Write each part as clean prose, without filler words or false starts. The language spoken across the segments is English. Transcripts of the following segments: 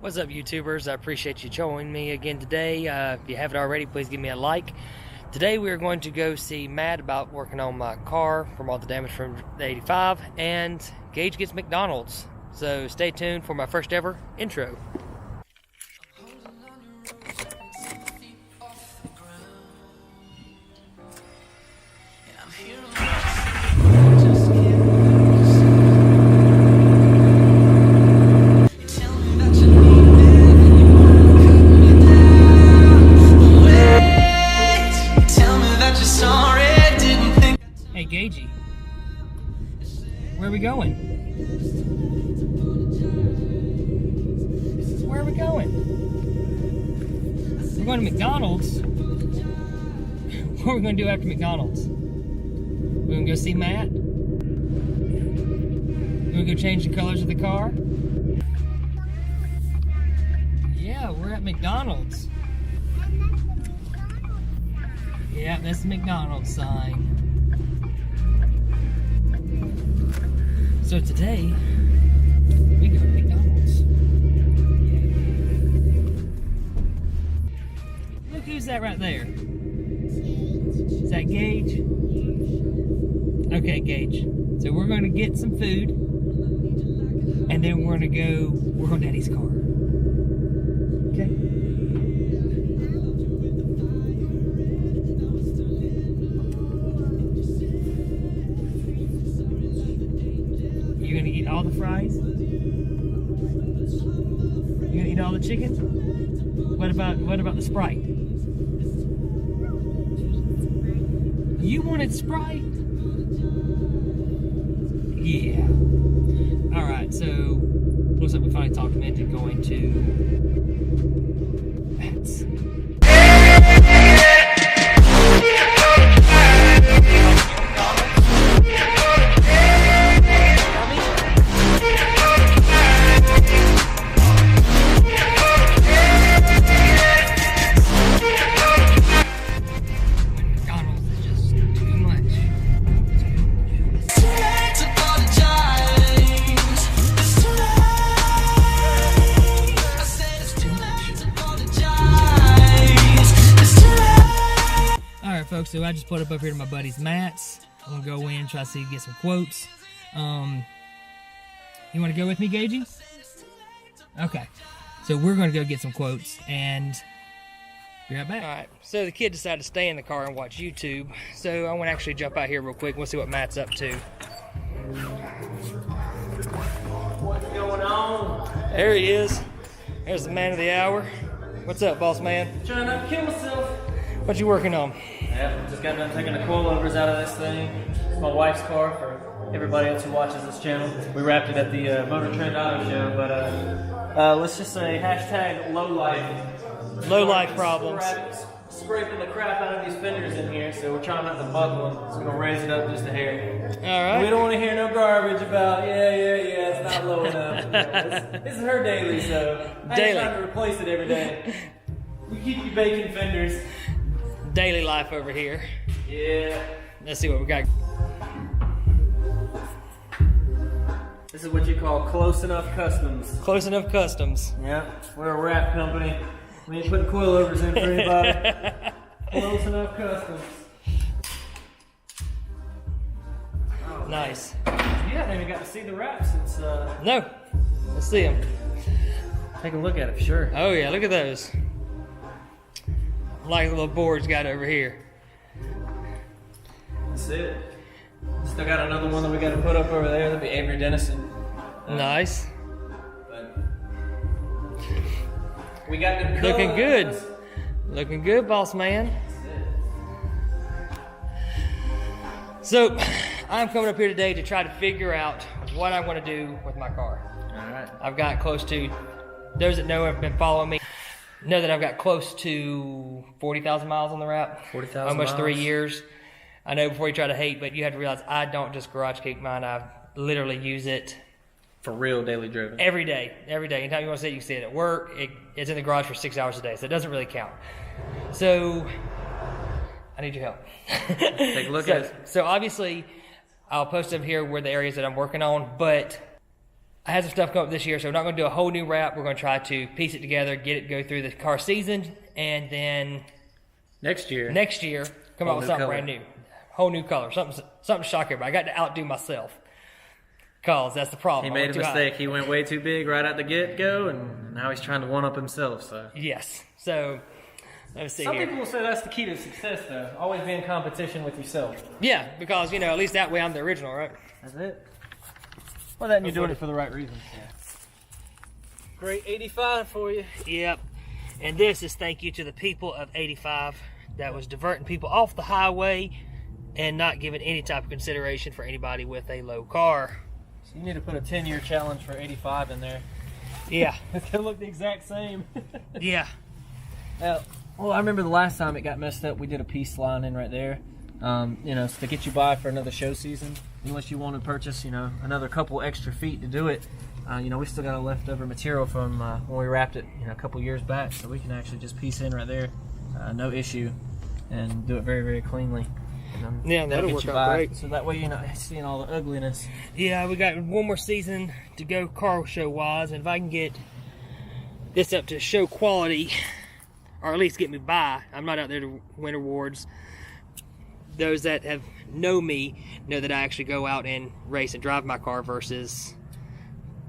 What's up, YouTubers? I appreciate you joining me again today. If you haven't already, please give me a like. Today we are going to go see Matt about working on my car from all the damage from the 85, and Gage gets McDonald's. So stay tuned for my first ever intro. Hey, Gagey, where are we going? Where are we going? We're going to McDonald's. What are we going to do after McDonald's? We're going to go see Matt? We're going to go change the colors of the car? Yeah, we're at McDonald's. Yeah, that's the McDonald's sign. So today, we go to McDonald's. Yay. Look who's that right there. Is that Gage? Okay, Gage. So we're going to get some food, and then we're going to go work on Daddy's car. Okay? You're gonna eat all the fries? You're gonna eat all the chicken? What about the Sprite? You wanted Sprite? Yeah. Alright, so looks like we finally talked him into going to Matt's. Folks, so I just put up here to my buddy's Matt's. I'm gonna go in, try to see, get some quotes. You want to go with me, Gagey? Okay, so we're gonna go get some quotes and be right back. All right, so the kid decided to stay in the car and watch YouTube. So I want to actually jump out here real quick. We'll see what Matt's up to. What's going on? There he is. There's the man of the hour. What's up, boss man? Trying not to kill myself. What you working on? Yeah, just got done taking the coilovers out of this thing. It's my wife's car for everybody else who watches this channel. We wrapped it at the Motor Trend Auto Show, but let's just say hashtag low life. Low life problems. Scraping the crap out of these fenders in here, so we're trying not to buckle them. So we're gonna raise it up just a hair. All right. We don't want to hear no garbage about it's not low enough. This is her daily, so I ain't trying to replace it every day. We keep you baking fenders. Daily life over here. Yeah. Let's see what we got. This is what you call close enough customs. Close enough customs. Yeah, we're a wrap company. We ain't putting coilovers in for anybody. Close enough customs. Oh, nice. You haven't even got to see the wrap since. No. Let's see them. Take a look at it for sure. Oh yeah, look at those. Like the little boards got over here. That's it. Still got another one that we got to put up over there. That'll be Avery Dennison. Nice. But we got the looking good. Looking good, boss man. So, I'm coming up here today to try to figure out what I want to do with my car. All right. I've got close to, those that know have been following me, know that I've got close to 40,000 miles on the wrap. 40,000 almost miles. 3 years. I know before you try to hate, but you have to realize I don't just garage kick mine. I literally use it For real daily driven. every day. Every day. Anytime you want to see it, you can see it at work. It's in the garage for 6 hours a day, so it doesn't really count. So I need your help. Take a look at it. So obviously, I'll post up here where the areas that I'm working on, but I had some stuff come up this year, so we're not going to do a whole new wrap. We're going to try to piece it together, go through the car season, and then next year come out with something brand new. Whole new color. Something to shock everybody. I got to outdo myself. Because that's the problem. He made a mistake. He went way too big right at the get-go, and now he's trying to one-up himself. So yes. So, let's see Some here. people will say that's the key to success, though. Always be in competition with yourself. Yeah, because, at least that way I'm the original, right? That's it. Well, then you're doing it for the right reasons. Yeah. Great 85 for you. Yep. And this is thank you to the people of 85 that was diverting people off the highway and not giving any type of consideration for anybody with a low car. So you need to put a 10-year challenge for 85 in there. Yeah. It's going to look the exact same. Yeah. Well, I remember the last time it got messed up, we did a piece line in right there. To get you by for another show season, unless you want to purchase, another couple extra feet to do it. We still got a leftover material from when we wrapped it, a couple years back, so we can actually just piece in right there, no issue, and do it very, very cleanly. Yeah, that'll work out great. So that way you're not seeing all the ugliness. Yeah, we got one more season to go car show wise, and if I can get this up to show quality, or at least get me by, I'm not out there to win awards. Those that know me know that I actually go out and race and drive my car versus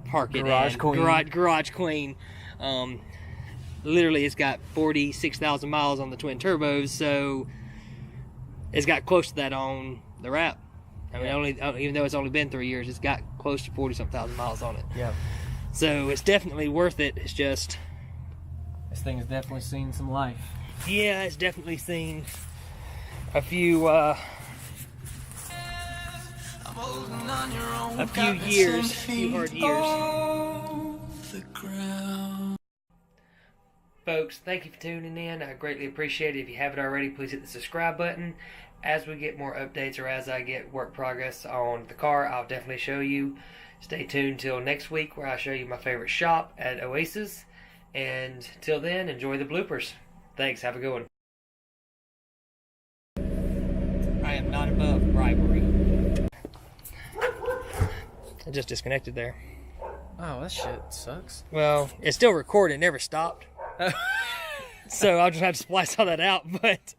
park it Garage queen. Garage queen. Literally, it's got 46,000 miles on the twin turbos, so it's got close to that on the wrap. I mean, even though it's only been 3 years, it's got close to 40-something thousand miles on it. Yeah. So it's definitely worth it. It's just, this thing has definitely seen some life. yeah, it's definitely seen a few years, a few hard years. Folks, thank you for tuning in. I greatly appreciate it. If you haven't already, please hit the subscribe button. As we get more updates or as I get work progress on the car, I'll definitely show you. Stay tuned till next week where I show you my favorite shop at Oasis. And till then, enjoy the bloopers. Thanks. Have a good one. I am not above bribery. I just disconnected there. Oh, that shit sucks. Well, it's still recording. It never stopped. So I'll just have to splice all that out, but